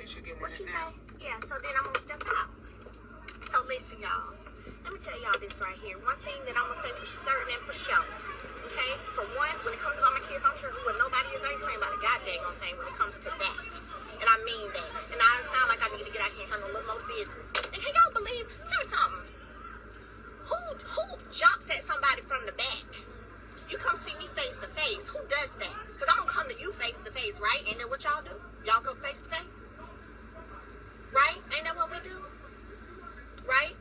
What she say? Yeah, so then I'm gonna step out. So listen, y'all. Let me tell y'all this right here. One thing that I'm gonna say for certain and for sure. Okay? For one, when it comes to all my kids, I don't care who or nobody is. I ain't playing about a goddamn thing when it comes to that. And I mean that. And I sound like I need to get out here and handle a little more business. And can y'all believe? Tell me something. Who jumps at somebody from the back? You come see me face to face. Who does that? Because I'm gonna come to you face to face, right? Ain't that what y'all do? Y'all go face to face? Right? Ain't that what we do? Right?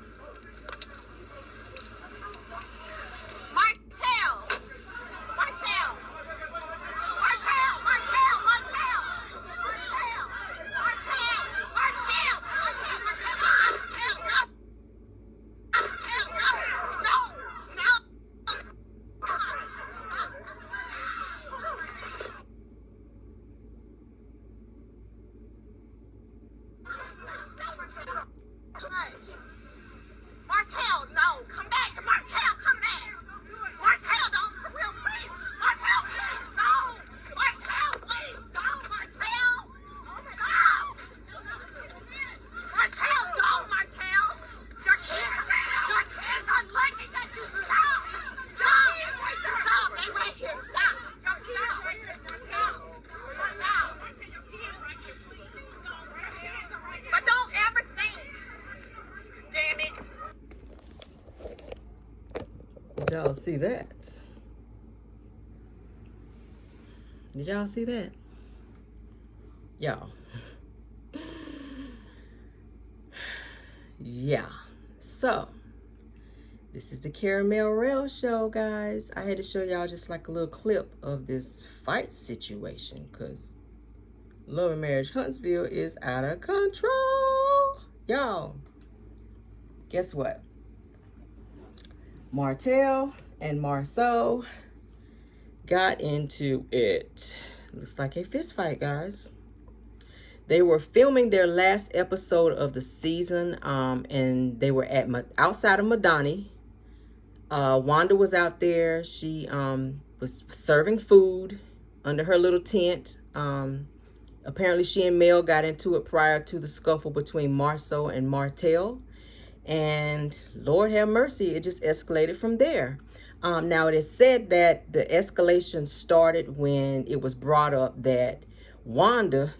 Martell! Martell! Martell! Martell! Martell! Martell! Martell! Martell! Martell! No! Martell, no! No! No! Martell, no, come back. Martell, come back. Martell, don't, for real, please. Martell, please, no. Martell, please, no. Martell, no. Martell, no, Martell. Your kids are looking at you. Stop. Stop. Stop. They right here. Stop. Your kids are right here. Stop. Stop. But don't ever think. Damn it. Did y'all see that? Did y'all see that? Y'all. Yeah. So, this is the Caramel Rail Show, guys. I had to show y'all just like a little clip of this fight situation because Love and Marriage Huntsville is out of control. Y'all, guess what? Martell and Marsau got into it. Looks like a fist fight, guys. They were filming their last episode of the season, and they were at outside of Madani. Wanda was out there. She was serving food under her little tent. Apparently, she and Mel got into it prior to the scuffle between Marsau and Martell. And Lord have mercy, it just escalated from there. Now, it is said that the escalation started when it was brought up that Wanda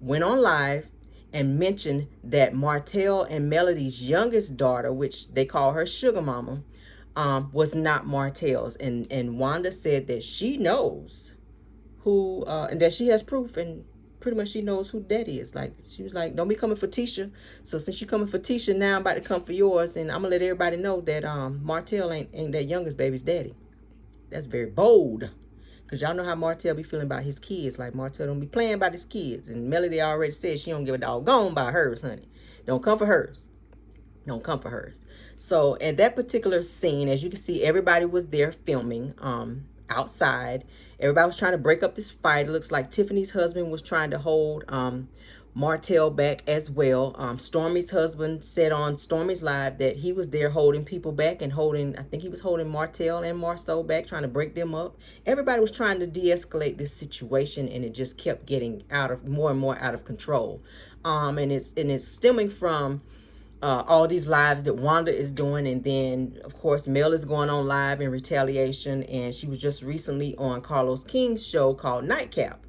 went on live and mentioned that Martell and Melody's youngest daughter, which they call her Sugar Mama, was not Martell's. And Wanda said that she knows who, and that she has proof, and pretty much she knows who daddy is. Like, she was like, don't be coming for Tisha. So since you coming for Tisha, now I'm about to come for yours. And I'm gonna let everybody know that Martell ain't that youngest baby's daddy. That's very bold. Because y'all know how Martell be feeling about his kids. Like, Martell don't be playing about his kids. And Melody already said she don't give a doggone about hers, honey. Don't come for hers. Don't come for hers. So in that particular scene, as you can see, everybody was there filming outside. Everybody was trying to break up this fight. It looks like Tiffany's husband was trying to hold Martell back as well. Stormy's husband said on Stormy's Live that he was there holding people back and I think he was holding Martell and Marsau back, trying to break them up. Everybody was trying to de-escalate this situation, and it just kept getting more and more out of control. And it's stemming from all these lives that Wanda is doing, and then of course Mel is going on live in retaliation, and she was just recently on Carlos King's show called Nightcap,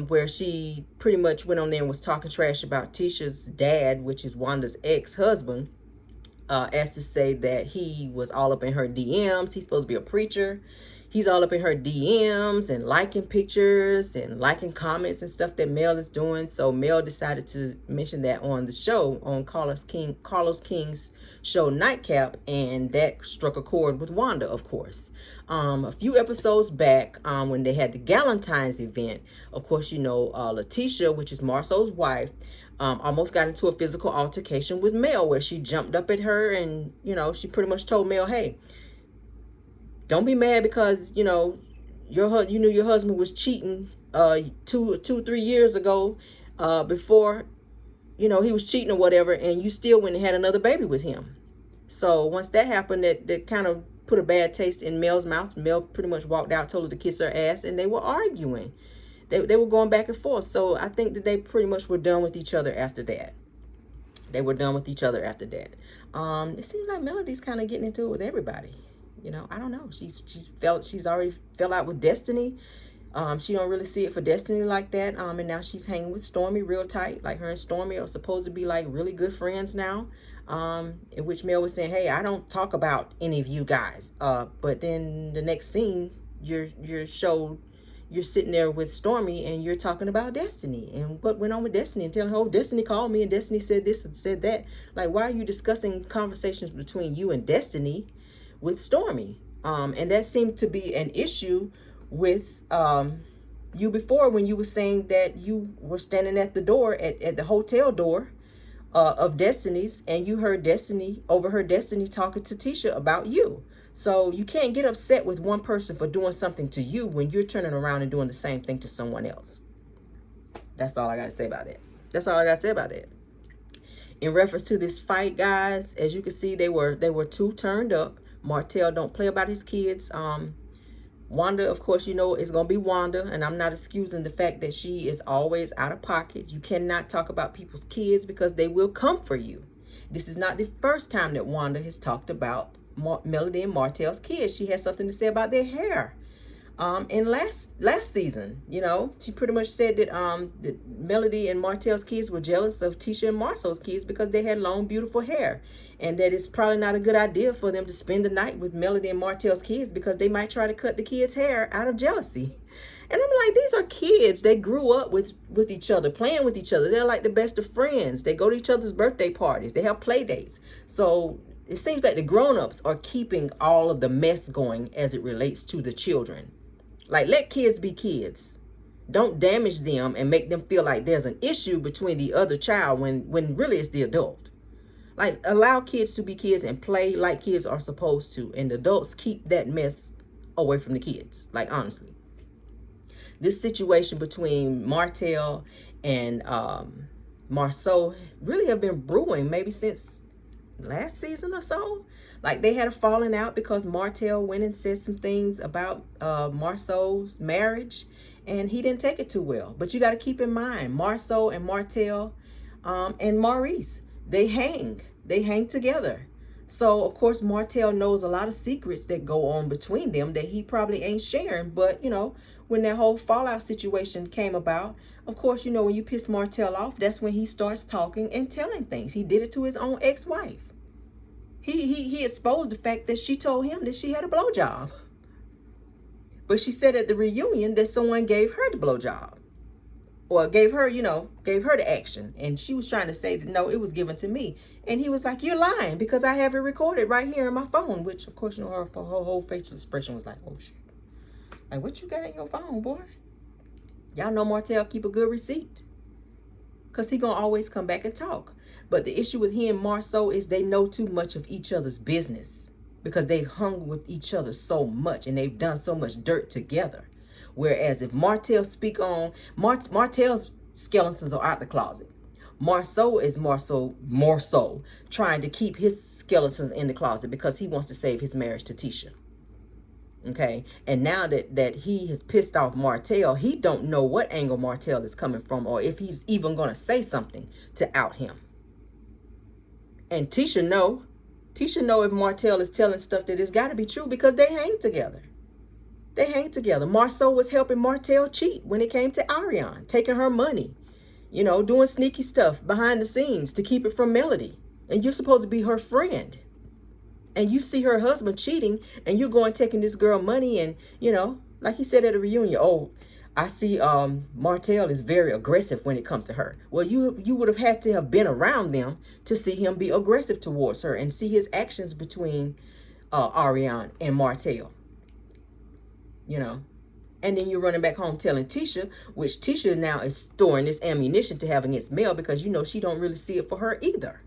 where she pretty much went on there and was talking trash about Tisha's dad, which is Wanda's ex-husband, as to say that he was all up in her DMs. He's supposed to be a preacher. He's all up in her DMs and liking pictures and liking comments and stuff that Mel is doing. So Mel decided to mention that on the show, on Carlos King's show Nightcap, and that struck a chord with Wanda, of course. A few episodes back, when they had the Galentine's event, of course, you know, Letitia, which is Marsau's wife, almost got into a physical altercation with Mel, where she jumped up at her and, you know, she pretty much told Mel, hey, don't be mad because, you know, you knew your husband was cheating 3 years ago, before, you know, he was cheating or whatever, and you still went and had another baby with him. So once that happened, that kind of put a bad taste in Mel's mouth. Mel pretty much walked out, told her to kiss her ass, and they were arguing. They were going back and forth. So I think that they pretty much were done with each other after that. They were done with each other after that. It seems like Melody's kind of getting into it with everybody. You know, I don't know. She's already fell out with Destiny. She don't really see it for Destiny like that. And now she's hanging with Stormy real tight. Like her and Stormy are supposed to be like really good friends now. In which Mel was saying, hey, I don't talk about any of you guys. But then the next scene, you're sitting there with Stormy and you're talking about Destiny and what went on with Destiny and telling her, oh, Destiny called me and Destiny said this and said that. Like, why are you discussing conversations between you and Destiny with Stormy? And that seemed to be an issue with you before, when you were saying that you were standing at the door, at the hotel door of Destiny's, and you overheard Destiny talking to Tisha about you. So you can't get upset with one person for doing something to you when you're turning around and doing the same thing to someone else. That's all I got to say about that. That's all I got to say about that. In reference to this fight, guys, as you can see, they were too turned up. Martell don't play about his kids. Wanda, of course, you know, it's going to be Wanda, and I'm not excusing the fact that she is always out of pocket. You cannot talk about people's kids because they will come for you. This is not the first time that Wanda has talked about Melody and Martell's kids. She has something to say about their hair. In last season, you know, she pretty much said that Melody and Martell's kids were jealous of Tisha and Marsau's kids because they had long, beautiful hair, and that it's probably not a good idea for them to spend the night with Melody and Martell's kids because they might try to cut the kids' hair out of jealousy. And I'm like, these are kids. They grew up with each other, playing with each other. They're like the best of friends. They go to each other's birthday parties. They have play dates. So it seems like the grown-ups are keeping all of the mess going as it relates to the children. Like, let kids be kids. Don't damage them and make them feel like there's an issue between the other child when really it's the adult. Like, allow kids to be kids and play like kids are supposed to. And adults keep that mess away from the kids. Like, honestly. This situation between Martell and Marsau really have been brewing maybe since last season or so. Like, they had a falling out because Martell went and said some things about Marsau's marriage, and he didn't take it too well. But you got to keep in mind, Marsau and Martell and Maurice, they hang together. So, of course, Martell knows a lot of secrets that go on between them that he probably ain't sharing. But, you know, when that whole fallout situation came about, of course, you know, when you piss Martell off, that's when he starts talking and telling things. He did it to his own ex-wife. He exposed the fact that she told him that she had a blowjob. But she said at the reunion that someone gave her the blowjob. Or gave her the action. And she was trying to say that, no, it was given to me. And he was like, you're lying because I have it recorded right here in my phone. Which, of course, you know, her whole facial expression was like, oh, shit. Like, what you got in your phone, boy? Y'all know Martell keep a good receipt. Because he going to always come back and talk. But the issue with he and Marsau is they know too much of each other's business. Because they've hung with each other so much. And they've done so much dirt together. Whereas if Martell speak on, Martell's skeletons are out the closet. Marsau is more so trying to keep his skeletons in the closet because he wants to save his marriage to Tisha. Okay, and now that he has pissed off Martell, he don't know what angle Martell is coming from or if he's even going to say something to out him. And Tisha know if Martell is telling stuff that it's got to be true because they hang together. They hang together. Marsau was helping Martell cheat when it came to Ariane, taking her money, you know, doing sneaky stuff behind the scenes to keep it from Melody. And you're supposed to be her friend. And you see her husband cheating and you're going taking this girl money and, you know, like he said at a reunion, oh, I see Martell is very aggressive when it comes to her. Well, you would have had to have been around them to see him be aggressive towards her and see his actions between Ariane and Martell. You know, and then you're running back home telling Tisha, which Tisha now is storing this ammunition to have against Mel because, you know, she don't really see it for her either.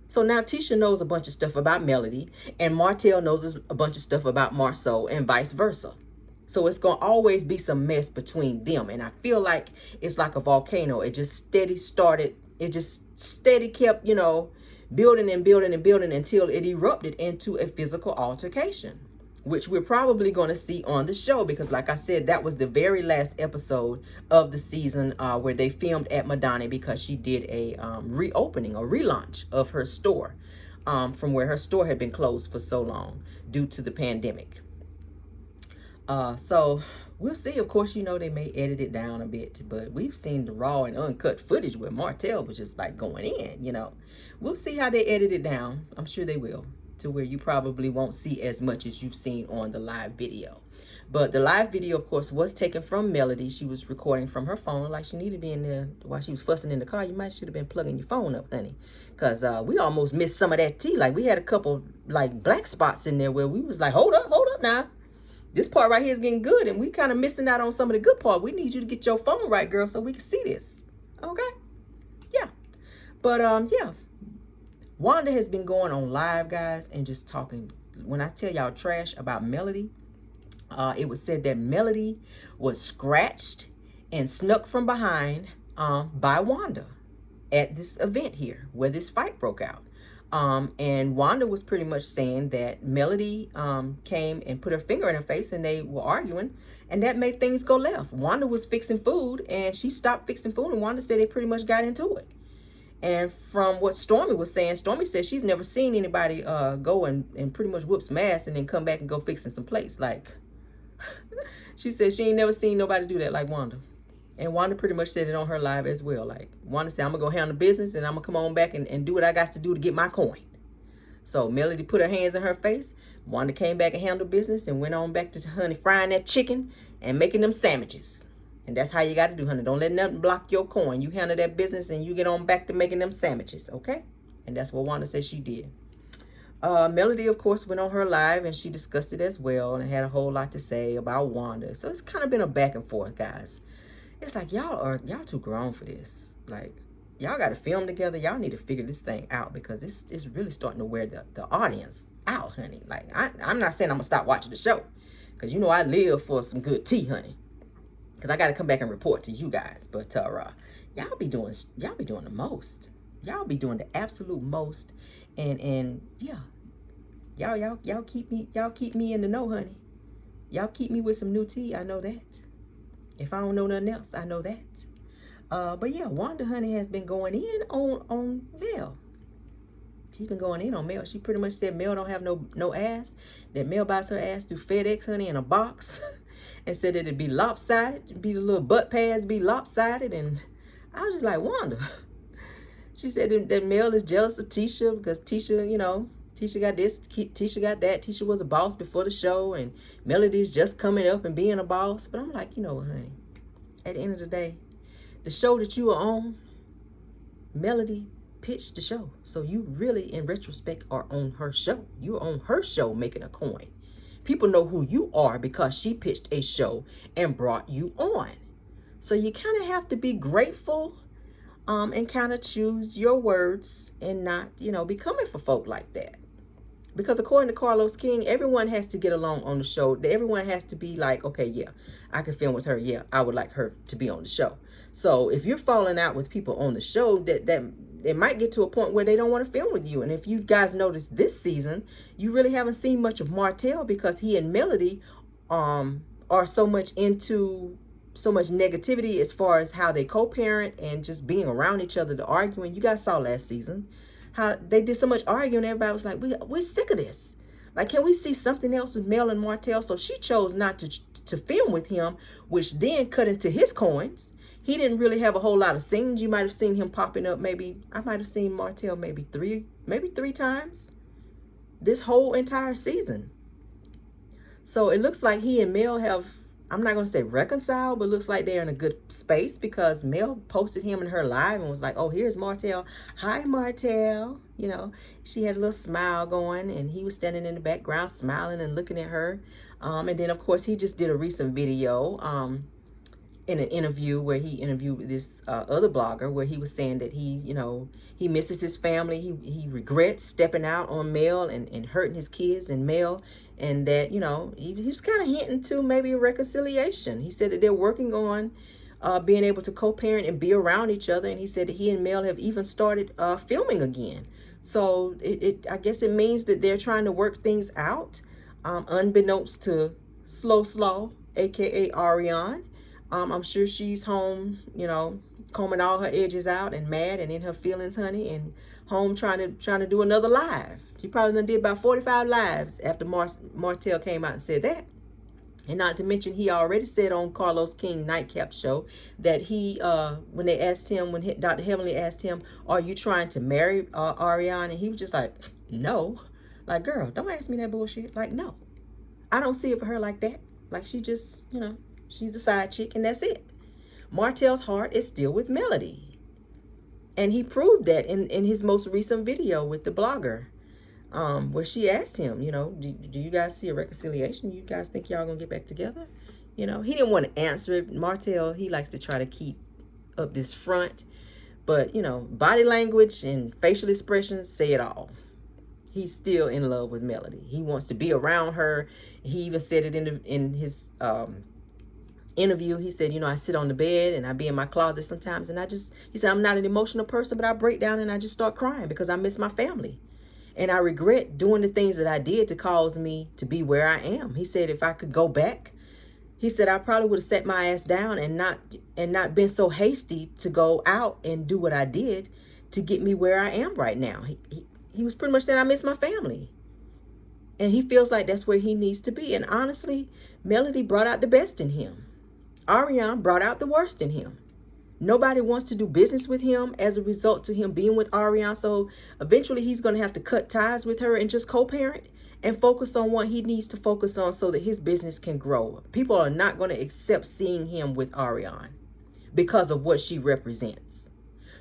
So now Tisha knows a bunch of stuff about Melody and Martell knows a bunch of stuff about Marsau and vice versa. So it's going to always be some mess between them. And I feel like it's like a volcano. It just steady kept, you know, building and building and building until it erupted into a physical altercation. which we're probably going to see on the show, because like I said, that was the very last episode of the season where they filmed at Madani, because she did a reopening or relaunch of her store from where her store had been closed for so long due to the pandemic. So we'll see. Of course, you know, they may edit it down a bit, but we've seen the raw and uncut footage where Martell was just like going in, you know. We'll see how they edit it down. I'm sure they will, to where you probably won't see as much as you've seen on the live video. But the live video, of course, was taken from Melody. She was recording from her phone, like she needed to be in there while she was fussing in the car. You should have been plugging your phone up, honey, because we almost missed some of that tea. Like, we had a couple like black spots in there where we was like, hold up now. This part right here is getting good, and we kind of missing out on some of the good part. We need you to get your phone right, girl, so we can see this. Okay? Yeah. But, yeah. Wanda has been going on live, guys, and just talking. When I tell y'all trash about Melody, it was said that Melody was scratched and snuck from behind by Wanda at this event here where this fight broke out. And Wanda was pretty much saying that Melody came and put her finger in her face, and they were arguing, and that made things go left. Wanda was fixing food, and she stopped fixing food, and Wanda said they pretty much got into it. And from what Stormy was saying, Stormy said she's never seen anybody go and pretty much whoop some ass and then come back and go fixing some plates. Like, she said she ain't never seen nobody do that like Wanda. And Wanda pretty much said it on her live as well. Like, Wanda said, I'm going to go handle business, and I'm going to come on back and do what I got to do to get my coin. So Melody put her hands in her face. Wanda came back and handled business and went on back to honey frying that chicken and making them sandwiches. And that's how you got to do, honey. Don't let nothing block your coin. You handle that business and you get on back to making them sandwiches, okay? And that's what Wanda said she did. Melody, of course, went on her live and she discussed it as well and had a whole lot to say about Wanda. So it's kind of been a back and forth, guys. It's like, y'all too grown for this. Like, y'all got to film together. Y'all need to figure this thing out, because it's really starting to wear the audience out, honey. Like, I'm not saying I'm going to stop watching the show, because, you know, I live for some good tea, honey. Because I got to come back and report to you guys. But y'all be doing the most. Y'all be doing the absolute most. And yeah. Y'all keep me in the know, honey. Y'all keep me with some new tea. I know that. If I don't know nothing else, I know that. But yeah, Wanda, honey, has been going in on Mel. She's been going in on Mel. She pretty much said Mel don't have no ass. That Mel buys her ass through FedEx, honey, in a box. And said that it'd be lopsided. Be the little butt pads be lopsided. And I was just like, Wanda. She said that Mel is jealous of Tisha, because Tisha, you know, Tisha got this, Tisha got that. Tisha was a boss before the show, and Melody's just coming up and being a boss. But I'm like, you know what, honey? At the end of the day, the show that you are on, Melody pitched the show. So you really, in retrospect, are on her show. You're on her show making a coin. People know who you are because she pitched a show and brought you on. So you kind of have to be grateful and kind of choose your words and not, you know, be coming for folk like that. Because according to Carlos King, everyone has to get along on the show. Everyone has to be like, okay, yeah, I can film with her. Yeah, I would like her to be on the show. So if you're falling out with people on the show, that it might get to a point where they don't want to film with you. And if you guys notice this season, you really haven't seen much of Martell, because he and Melody are so much into so much negativity as far as how they co-parent and just being around each other to arguing. You guys saw last season how they did so much arguing. Everybody was like, we're sick of this. Like, can we see something else with Mel and Martell? So she chose not to film with him, which then cut into his coins. He didn't really have a whole lot of scenes. You might have seen him popping up. Maybe I might have seen Martell maybe three times this whole entire season. So it looks like he and Mel have, I'm not going to say reconciled, but looks like they're in a good space, because Mel posted him in her live and was like, oh, here's Martell. Hi, Martell. You know, she had a little smile going, and he was standing in the background smiling and looking at her. And then, of course, he just did a recent video in an interview where he interviewed this other blogger, where he was saying that he, you know, he misses his family. He regrets stepping out on Mel and hurting his kids and Mel. And that, you know, he was kind of hinting to maybe a reconciliation. He said that they're working on being able to co-parent and be around each other. And he said that he and Mel have even started filming again. So I guess it means that they're trying to work things out. unbeknownst to Slow, aka Ariane. I'm sure she's home, you know, combing all her edges out and mad and in her feelings, honey, and home trying to do another live. She probably done did about 45 lives after Martell came out and said that. And not to mention, he already said on Carlos King Nightcap show that he, when they asked him, when Dr. Heavenly asked him, are you trying to marry Ariane? And he was just like, no. Like, girl, don't ask me that bullshit. Like, no. I don't see it for her like that. Like, she just, you know, she's a side chick and that's it. Martell's heart is still with Melody. And he proved that in his most recent video with the blogger. Where she asked him, you know, do you guys see a reconciliation? You guys think y'all gonna get back together? You know, he didn't want to answer it. Martell, he likes to try to keep up this front. But, you know, body language and facial expressions say it all. He's still in love with Melody. He wants to be around her. He even said it in his interview. He said, you know, I sit on the bed and I be in my closet sometimes. And he said, I'm not an emotional person, but I break down and I just start crying because I miss my family. And I regret doing the things that I did to cause me to be where I am. He said, if I could go back, he said, I probably would have set my ass down and not been so hasty to go out and do what I did to get me where I am right now. He was pretty much saying, I miss my family. And he feels like that's where he needs to be. And honestly, Melody brought out the best in him. Ariane brought out the worst in him. Nobody wants to do business with him as a result to him being with Ariane. So eventually he's going to have to cut ties with her and just co-parent and focus on what he needs to focus on so that his business can grow. People are not going to accept seeing him with Ariane because of what she represents.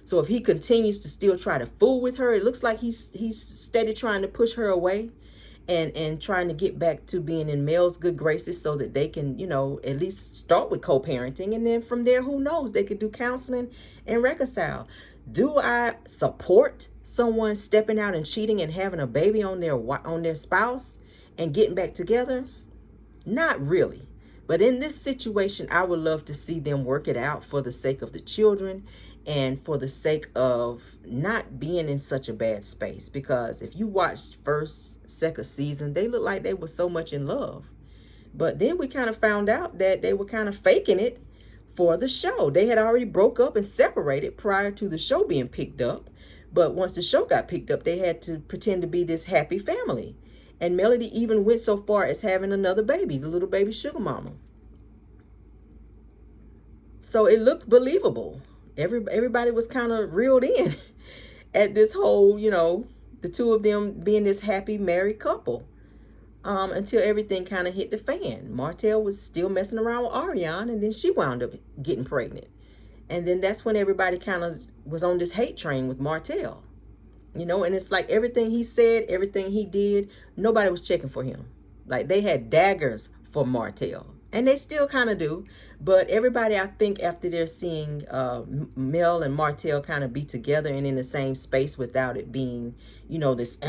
So if he continues to still try to fool with her, it looks like he's steady trying to push her away and trying to get back to being in Mel's good graces so that they can, you know, at least start with co-parenting. And then from there, who knows, they could do counseling and reconcile. Do I support someone stepping out and cheating and having a baby on their spouse and getting back together? Not really. But in this situation, I would love to see them work it out for the sake of the children and for the sake of not being in such a bad space. Because if you watched second season, they looked like they were so much in love. But then we kind of found out that they were kind of faking it for the show. They had already broke up and separated prior to the show being picked up. But once the show got picked up, they had to pretend to be this happy family. And Melody even went so far as having another baby, the little baby sugar mama. So it looked believable. Everybody was kind of reeled in at this whole, you know, the two of them being this happy married couple until everything kind of hit the fan. Martell was still messing around with Ariane, and then she wound up getting pregnant. And then that's when everybody kind of was on this hate train with Martell, you know, and it's like everything he said, everything he did, nobody was checking for him. Like they had daggers for Martell. And they still kind of do. But everybody, I think, after they're seeing Mel and Martell kind of be together and in the same space without it being, you know, this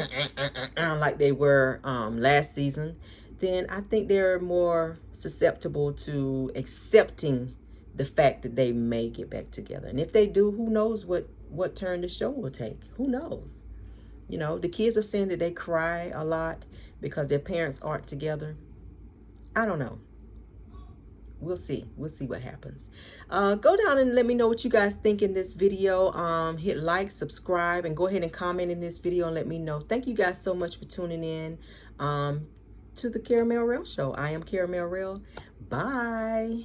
like they were last season, then I think they're more susceptible to accepting the fact that they may get back together. And if they do, who knows what turn the show will take? Who knows? You know, the kids are saying that they cry a lot because their parents aren't together. I don't know. We'll see. We'll see what happens. Go down and let me know what you guys think in this video. Hit like, subscribe, and go ahead and comment in this video and let me know. Thank you guys so much for tuning in to the Caramel Rel Show. I am Caramel Rel. Bye.